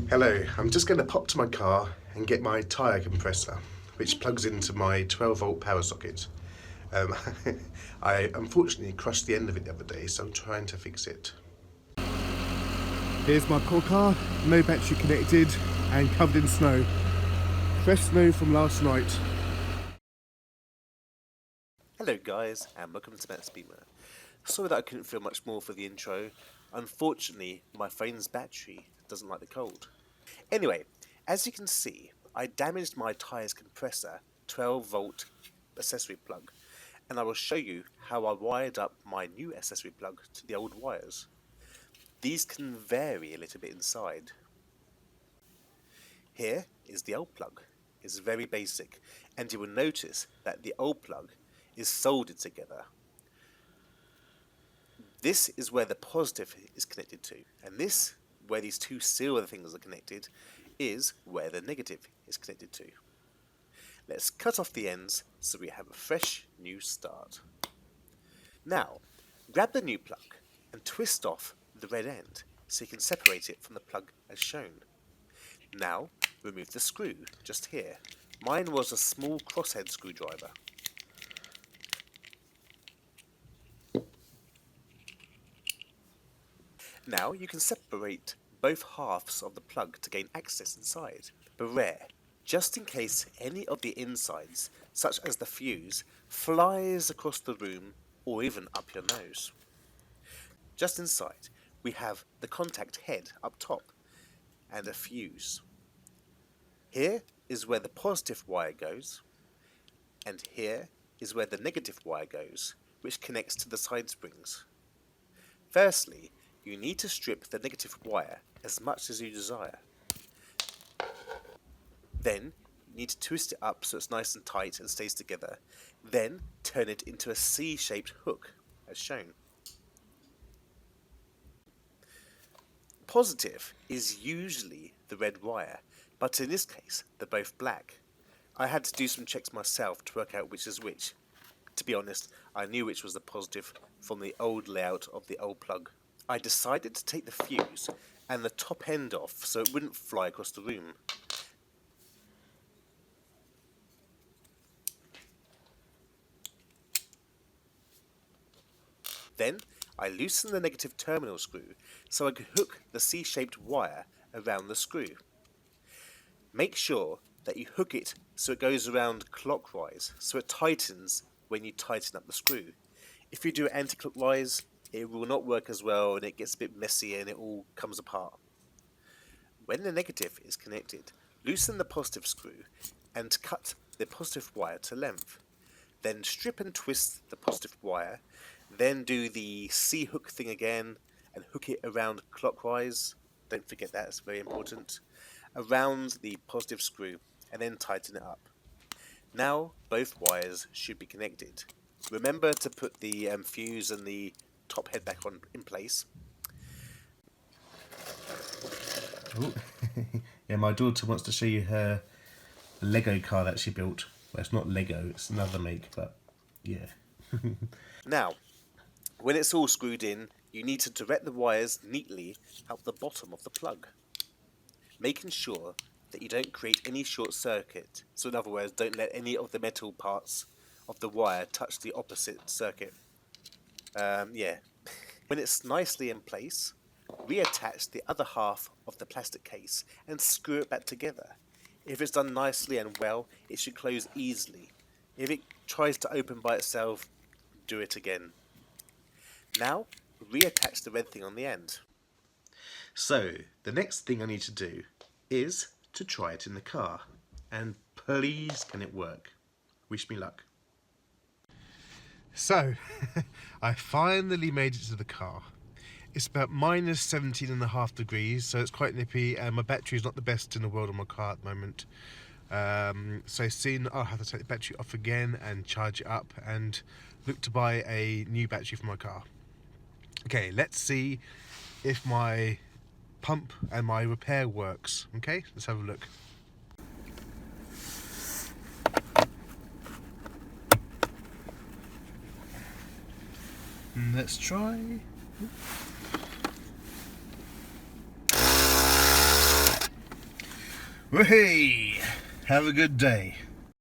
Hello, I'm just going to pop to my car and get my tyre compressor, which plugs into my 12-volt power socket. I unfortunately crushed the end of it the other day, so I'm trying to fix it. Here's my poor car, no battery connected and covered in snow. Fresh snow from last night. Hello guys, and welcome to Matt's Beamer. Sorry that I couldn't film much more for the intro. Unfortunately, my phone's battery doesn't like the cold. Anyway, as you can see, I damaged my tyre's compressor 12-volt accessory plug, and I will show you how I wired up my new accessory plug to the old wires. These can vary a little bit inside. Here is the old plug. It's very basic, and you will notice that the old plug is soldered together. This is where the positive is connected to, and this, where these two silver things are connected, is where the negative is connected to. Let's cut off the ends so we have a fresh new start. Now, grab the new plug and twist off the red end so you can separate it from the plug as shown. Now, remove the screw just here. Mine was a small crosshead screwdriver. Now you can separate both halves of the plug to gain access inside. Beware, just in case any of the insides, such as the fuse, flies across the room or even up your nose. Just inside, we have the contact head up top and a fuse. Here is where the positive wire goes, and here is where the negative wire goes, which connects to the side springs. Firstly, you need to strip the negative wire as much as you desire. Then, you need to twist it up so it's nice and tight and stays together. Then, turn it into a C-shaped hook, as shown. Positive is usually the red wire, but in this case, they're both black. I had to do some checks myself to work out which is which. To be honest, I knew which was the positive from the old layout of the old plug. I decided to take the fuse and the top end off so it wouldn't fly across the room. Then I loosened the negative terminal screw so I could hook the C-shaped wire around the screw. Make sure that you hook it so it goes around clockwise so it tightens when you tighten up the screw. If you do it anti-clockwise, it will not work as well and it gets a bit messy and it all comes apart. When the negative is connected, loosen the positive screw and cut the positive wire to length. Then strip and twist the positive wire, then do the C-hook thing again and hook it around clockwise. Don't forget that, it's very important. Around the positive screw and then tighten it up. Now both wires should be connected. Remember to put the fuse and the top head back on in place. Oh. Yeah, my daughter wants to show you her Lego car that she built. Well, it's not Lego, it's another make, but yeah. Now, when it's all screwed in, you need to direct the wires neatly out the bottom of the plug, making sure that you don't create any short circuit. So in other words, don't let any of the metal parts of the wire touch the opposite circuit. When it's nicely in place, reattach the other half of the plastic case and screw it back together. If it's done nicely and well, it should close easily. If it tries to open by itself, do it again. Now, reattach the red thing on the end. So, the next thing I need to do is to try it in the car. And please can it work? Wish me luck. So, I finally made it to the car. It's about minus 17.5 degrees, so it's quite nippy, and my battery is not the best in the world on my car at the moment. So soon I'll have to take the battery off again and charge it up and look to buy a new battery for my car. Okay, let's see if my pump and my repair works. Okay, let's have a look. Let's try. Hey, have a good day.